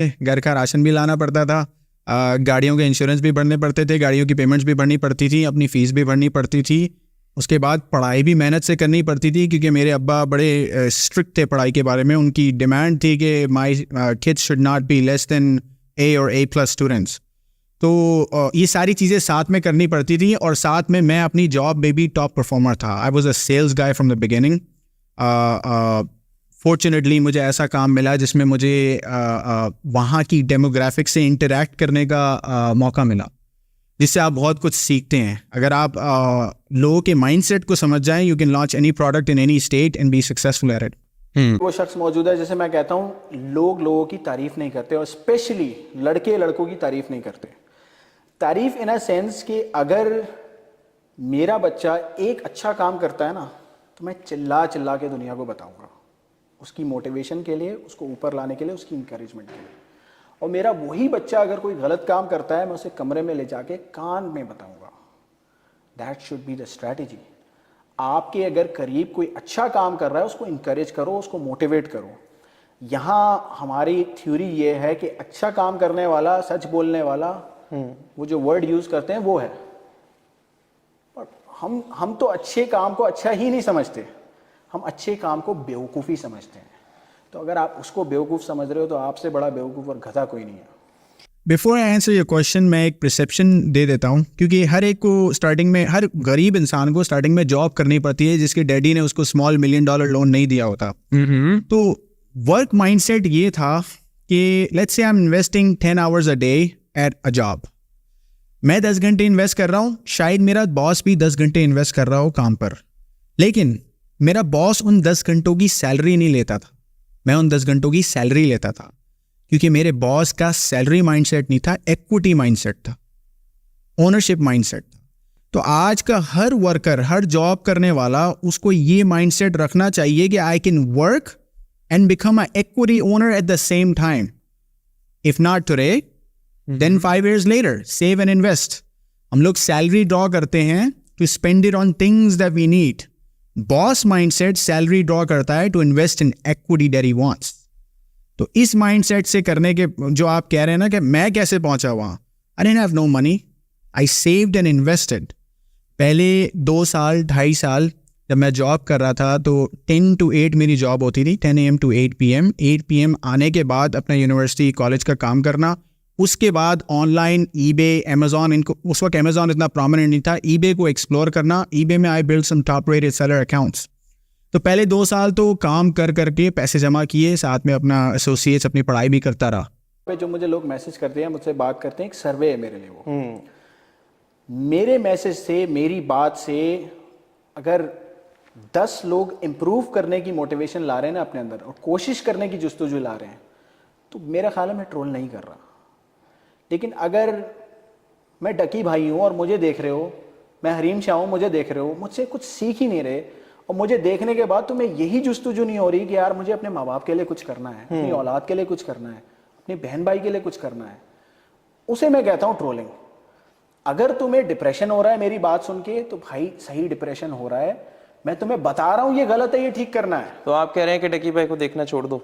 घर का राशन भी लाना पड़ता था, गाड़ियों के इंश्योरेंस भी भरने पड़ते थे, गाड़ियों की पेमेंट्स भी भरनी पड़ती थी, अपनी फ़ीस भी भरनी पड़ती थी। उसके बाद पढ़ाई भी मेहनत से करनी पड़ती थी क्योंकि मेरे अब्बा बड़े स्ट्रिक्ट थे पढ़ाई के बारे में। उनकी डिमांड थी कि my kids should not be less than A और A+ स्टूडेंट्स। तो ये सारी चीज़ें साथ में करनी पड़ती थी और साथ में मैं अपनी जॉब में भी टॉप परफॉर्मर था। I was a sales guy from the beginning. Fortunately मुझे ऐसा काम मिला जिसमें मुझे वहाँ की डेमोग्राफिक से इंटरेक्ट करने का मौका मिला, जिससे आप बहुत कुछ सीखते हैं। अगर आप लोगों के माइंडसेट को समझ जाएं, you can launch any product in any state and be successful at it. वो शख्स मौजूद है जैसे मैं कहता हूँ, लोग लोगों की तारीफ नहीं करते और स्पेशली लड़के लड़कों की तारीफ नहीं करते। तारीफ इन अ सेंस कि अगर मेरा बच्चा एक अच्छा काम करता है ना, तो मैं चिल्ला चिल्ला के दुनिया को बताऊंगा, उसकी मोटिवेशन के लिए, उसको ऊपर लाने के लिए, उसकी इंकरेजमेंट के लिए। और मेरा वही बच्चा अगर कोई गलत काम करता है, मैं उसे कमरे में ले जाके कान में बताऊंगा। That should be the strategy. आपके अगर करीब कोई अच्छा काम कर रहा है, उसको इंकरेज करो, उसको मोटिवेट करो। यहाँ हमारी थ्योरी ये है कि अच्छा काम करने वाला, सच बोलने वाला, वो जो वर्ड यूज करते हैं वो है। पर हम तो अच्छे काम को अच्छा ही नहीं समझते, हम अच्छे काम को बेवकूफ़ी समझते हैं। तो अगर आप उसको बेवकूफ़ समझ रहे हो तो आपसे बड़ा बेवकूफ़ और गधा कोई नहीं है। Before I answer your question, मैं एक परसेप्शन दे देता हूँ, क्योंकि हर एक को स्टार्टिंग में, हर गरीब इंसान को स्टार्टिंग में जॉब करनी पड़ती है जिसके डैडी ने उसको स्मॉल $1 million लोन नहीं दिया होता। तो वर्क माइंडसेट ये था कि let's say I am investing 10 hours a day at a job. मैं 10 घंटे इन्वेस्ट कर रहा हूँ, शायद मेरा बॉस भी 10 घंटे इन्वेस्ट कर रहा हो काम पर, लेकिन मेरा बॉस उन 10 घंटों की सैलरी नहीं लेता था, मैं उन 10 घंटों की सैलरी लेता था। क्योंकि मेरे बॉस का सैलरी माइंडसेट नहीं था, इक्विटी माइंडसेट था, ओनरशिप माइंडसेट था। तो आज का हर वर्कर, हर जॉब करने वाला, उसको ये माइंडसेट रखना चाहिए कि I can work and become a equity owner at the same time. If not today, then 5 years later, save and invest. हम लोग सैलरी ड्रॉ करते हैं to spend it on things that we need. Boss mindset salary draw करता है to invest in equity that he wants. तो इस mindset से करने के, जो आप कह रहे हैं ना कि मैं कैसे पहुंचा वहाँ, I didn't have no money, I saved and invested. पहले 2 साल 2.5 साल जब मैं जॉब कर रहा था तो 10 to 8 मेरी जॉब होती थी, 10 AM to 8 PM। 8 PM आने के बाद अपना यूनिवर्सिटी कॉलेज का काम करना, उसके बाद ऑनलाइन ईबे, अमेजॉन, इनको उस वक्त अमेजॉन इतना प्रोमिनेंट नहीं था, ईबे को एक्सप्लोर करना। ईबे में I build some top rated seller accounts. तो पहले 2 साल तो काम कर करके पैसे जमा किए, साथ में अपना एसोसिएट्स, अपनी पढ़ाई भी करता रहा। पे जो मुझे लोग मैसेज करते हैं, मुझसे बात करते हैं, एक सर्वे है मेरे लिए वो। मेरे मैसेज से, मेरी बात से अगर 10 लोग इम्प्रूव करने की मोटिवेशन ला रहे हैं ना अपने अंदर, और कोशिश करने की जुस्तजू ला रहे हैं, तो मेरा ख्याल है मैं ट्रोल नहीं कर रहा। लेकिन अगर मैं डकी भाई हूँ और मुझे देख रहे हो, मैं हरीम शाह हूँ, मुझे देख रहे हो, मुझसे कुछ सीख ही नहीं रहे, और मुझे देखने के बाद तुम्हें यही जुस्तजू नहीं हो रही कि यार मुझे अपने माँ बाप के लिए कुछ करना है, अपनी औलाद के लिए कुछ करना है, अपनी बहन भाई के लिए कुछ करना है, उसे मैं कहता हूँ ट्रोलिंग। अगर तुम्हें डिप्रेशन हो रहा है मेरी बात सुन के, तो भाई सही डिप्रेशन हो रहा है, मैं तुम्हें बता रहा हूँ ये गलत है, ये ठीक करना है। तो आप कह रहे हैं कि डकी भाई को देखना छोड़ दो?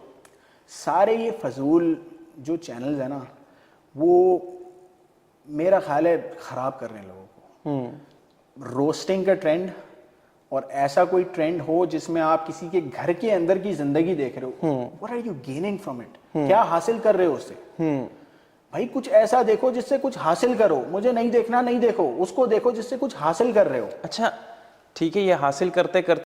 सारे ये फजूल जो चैनल्स है ना, वो मेरा ख्याल है खराब कर रहे हैं लोगों को। रोस्टिंग का ट्रेंड, और ऐसा कोई ट्रेंड हो जिसमें आप किसी के घर के अंदर की जिंदगी देख रहे हो, what are you gaining from it? क्या हासिल कर रहे हो उससे? भाई कुछ ऐसा देखो जिससे कुछ हासिल करो। मुझे नहीं देखना, नहीं देखो, उसको देखो जिससे कुछ हासिल कर रहे हो। अच्छा ठीक है, ये हासिल करते करते